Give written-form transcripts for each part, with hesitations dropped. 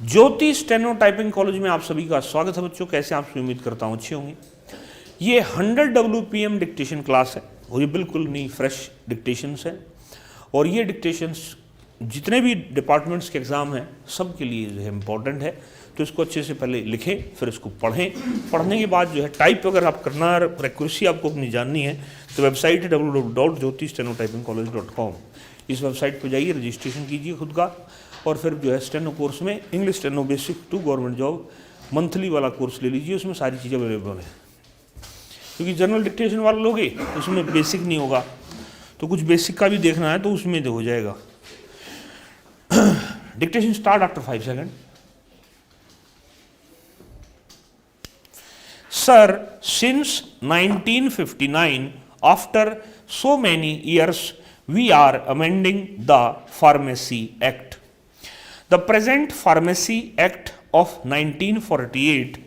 ज्योति steno typing college में आप सभी का स्वागत है बच्चों। कैसे आप उम्मीद करता हूँ अच्छे होंगे। ये 100 WPM डिक्टेशन क्लास है और ये बिल्कुल नहीं फ्रेश डिक्टेशंस है और ये डिक्टेशंस जितने भी डिपार्टमेंट्स के एग्ज़ाम हैं सब के लिए जो है इम्पॉर्टेंट है। तो इसको अच्छे से पहले लिखें, फिर इसको पढ़ें। पढ़ने के बाद जो है टाइप अगर आप करना है, एक्यूरेसी आपको अपनी जाननी है, तो वेबसाइट है www.jyotistenotypingcollege.com। इस वेबसाइट पर जाइए, रजिस्ट्रेशन कीजिए खुद का और फिर जो है स्टेनो कोर्स में English steno basic to government job monthly वाला कोर्स ले लीजिए। उसमें सारी चीज़ें अवेलेबल है, क्योंकि जनरल डिक्टेशन वाले लोगे उसमें बेसिक नहीं होगा, तो कुछ बेसिक का भी देखना है तो उसमें हो जाएगा। Dictation start after 5 second. Sir, since 1959, after so many years, we are amending the Pharmacy Act. The present Pharmacy Act of 1948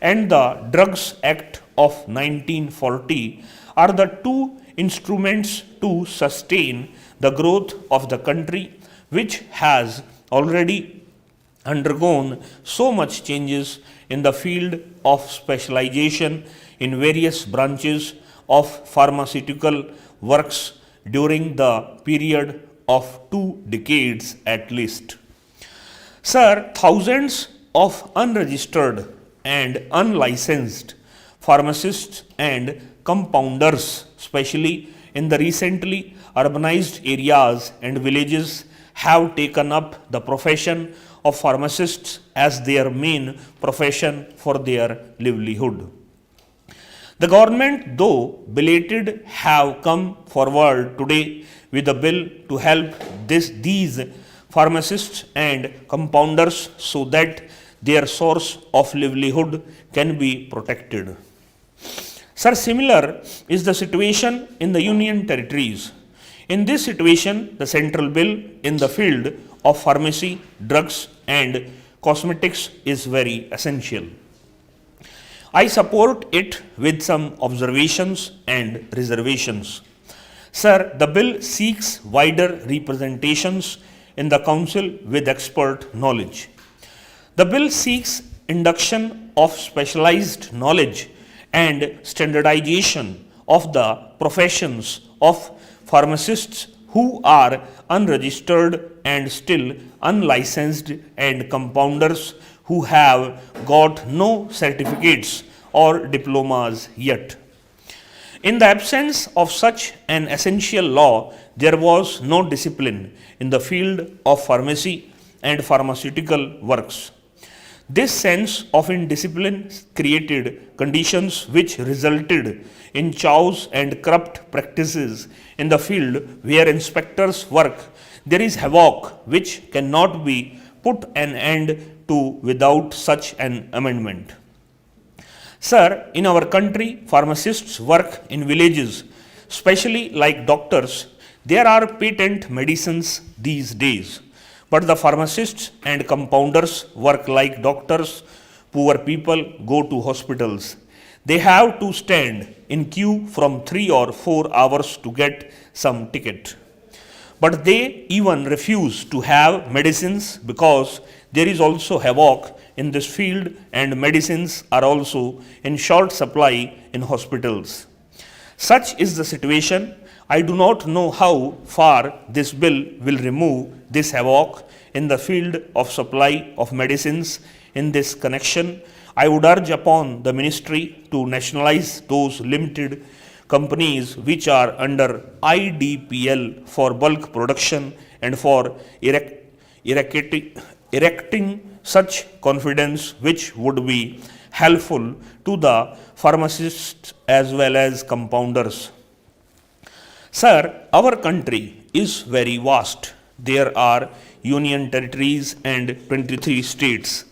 and the Drugs Act of 1940 are the two instruments to sustain the growth of the country, which has already undergone so much changes in the field of specialization in various branches of pharmaceutical works during the period of 2 decades at least. Sir, thousands of unregistered and unlicensed pharmacists and compounders, especially in the recently urbanized areas and villages, have taken up the profession of pharmacists as their main profession for their livelihood. The government, though belated, have come forward today with a bill to help these pharmacists and compounders so that their source of livelihood can be protected. Sir, similar is the situation in the Union Territories. In this situation, the central bill in the field of pharmacy, drugs and cosmetics is very essential. I support it with some observations and reservations. Sir, the bill seeks wider representations in the council with expert knowledge. The bill seeks induction of specialized knowledge and standardization of the professions of pharmacists who are unregistered and still unlicensed and compounders who have got no certificates or diplomas yet. In the absence of such an essential law, there was no discipline in the field of pharmacy and pharmaceutical works. This sense of indiscipline created conditions which resulted in chows and corrupt practices in the field where inspectors work. There is havoc which cannot be put an end to without such an amendment. Sir, in our country, pharmacists work in villages, especially like doctors. There are patent medicines these days. But the pharmacists and compounders work like doctors. Poor people go to hospitals. They have to stand in queue from 3 or 4 hours to get some ticket. But they even refuse to have medicines because there is also havoc in this field and medicines are also in short supply in hospitals. Such is the situation. I do not know how far this bill will remove this havoc in the field of supply of medicines. In this connection, I would urge upon the ministry to nationalize those limited companies which are under IDPL for bulk production and for erecting such confidence which would be helpful to the pharmacists as well as compounders. Sir, our country is very vast. There are union territories and 23 states.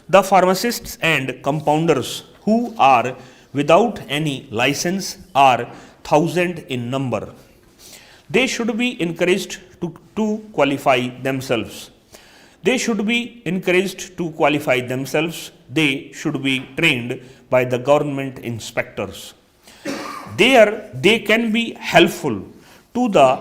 The pharmacists and compounders who are without any license are 1,000 in number. They should be encouraged to qualify themselves. They should be encouraged to qualify themselves. They should be trained by the government inspectors. There they can be helpful to the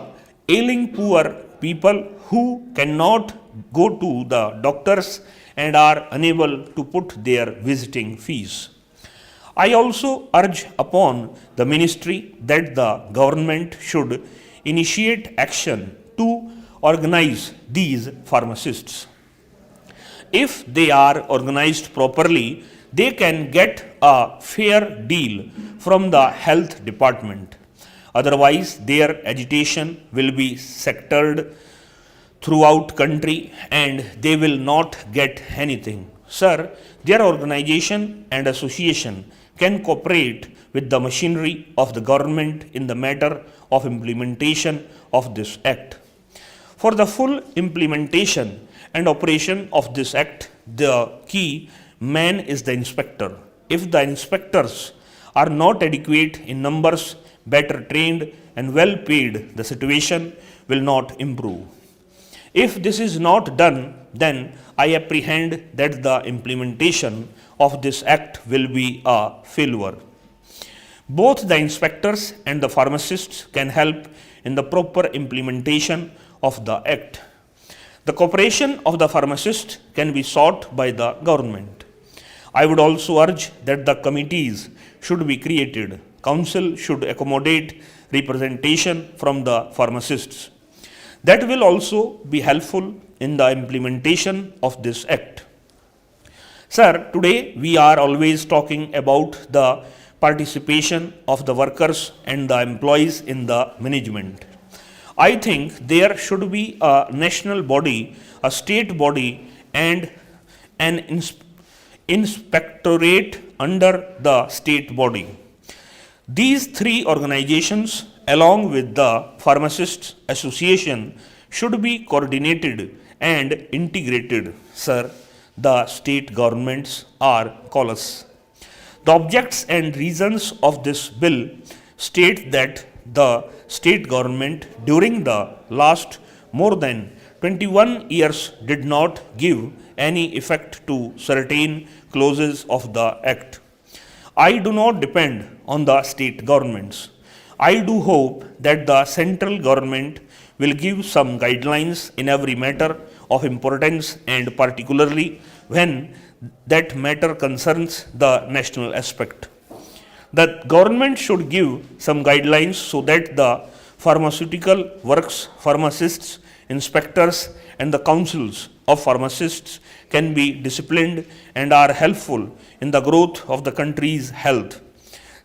ailing poor people who cannot go to the doctors and are unable to put their visiting fees. I also urge upon the ministry that the government should initiate action to organize these pharmacists. If they are organized properly, they can get a fair deal from the health department. Otherwise, their agitation will be sectored throughout country and they will not get anything. Sir, their organization and association can cooperate with the machinery of the government in the matter of implementation of this act. For the full implementation and operation of this act, the key man is the inspector. If the inspectors are not adequate in numbers, better trained and well paid, the situation will not improve. If this is not done, then I apprehend that the implementation of this act will be a failure. Both the inspectors and the pharmacists can help in the proper implementation of the act. The cooperation of the pharmacist can be sought by the government. I would also urge that the committees should be created. Council should accommodate representation from the pharmacists. That will also be helpful in the implementation of this act. Sir, today we are always talking about the participation of the workers and the employees in the management. I think there should be a national body, a state body, and an inspectorate under the state body. These three organizations, along with the Pharmacists Association, should be coordinated and integrated. Sir, the state governments are callous. The objects and reasons of this bill state that the state government during the last more than 21 years did not give any effect to certain clauses of the act. I do not depend on the state governments. I do hope that the central government will give some guidelines in every matter of importance and particularly when that matter concerns the national aspect. The government should give some guidelines so that the pharmaceutical works, pharmacists, inspectors, and the councils of pharmacists can be disciplined and are helpful in the growth of the country's health.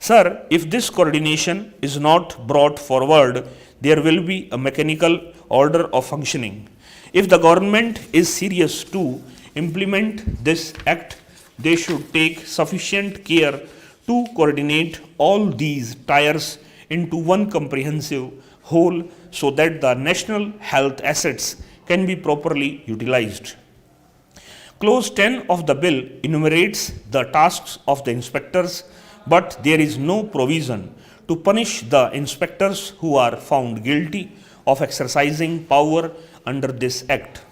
Sir, if this coordination is not brought forward, there will be a mechanical order of functioning. If the government is serious to implement this act, they should take sufficient care to coordinate all these tiers into one comprehensive whole so that the national health assets can be properly utilized. Clause 10 of the bill enumerates the tasks of the inspectors, but there is no provision to punish the inspectors who are found guilty of exercising power under this act.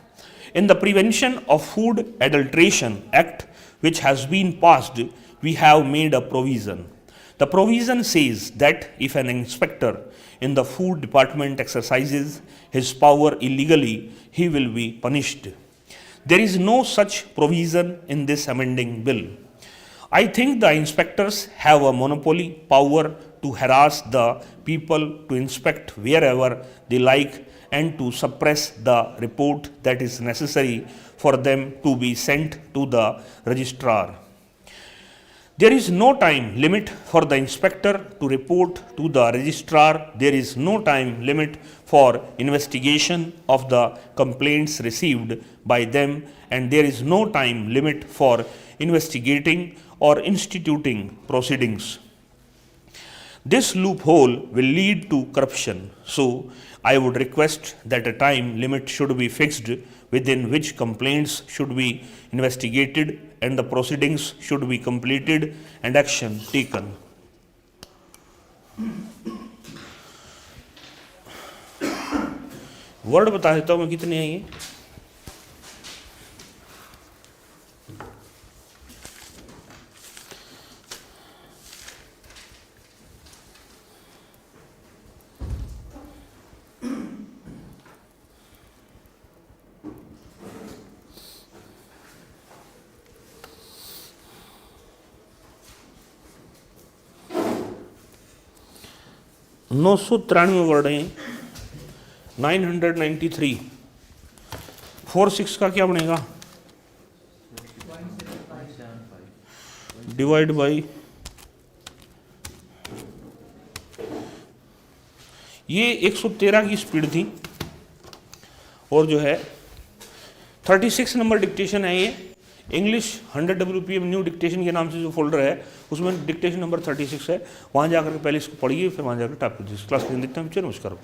In the Prevention of Food Adulteration Act, which has been passed, we have made a provision. The provision says that if an inspector in the food department exercises his power illegally, he will be punished. There is no such provision in this amending bill. I think the inspectors have a monopoly power to harass the people, to inspect wherever they like, and to suppress the report that is necessary for them to be sent to the registrar. There is no time limit for the inspector to report to the registrar. There is no time limit for investigation of the complaints received by them, and there is no time limit for investigating or instituting proceedings. This loophole will lead to corruption. So, I would request that a time limit should be fixed within which complaints should be investigated and the proceedings should be completed and action taken. Word बता देता हूँ मैं कितने हैं ये. 993 word हैं, 993, 4/6 का क्या बनेगा, डिवाइड बाई, ये 113 की स्पीड थी और जो है 36 नंबर डिक्टेशन है ये, इंग्लिश 100 WPM न्यू डिक्टेशन के नाम से जो फोल्डर है उसमें डिक्टेशन नंबर 36 है, वहाँ जाकर के पहले इसको पढ़िए, फिर वहाँ जाकर टाइप कीजिए। क्लास देखते हैं, नमस्कार।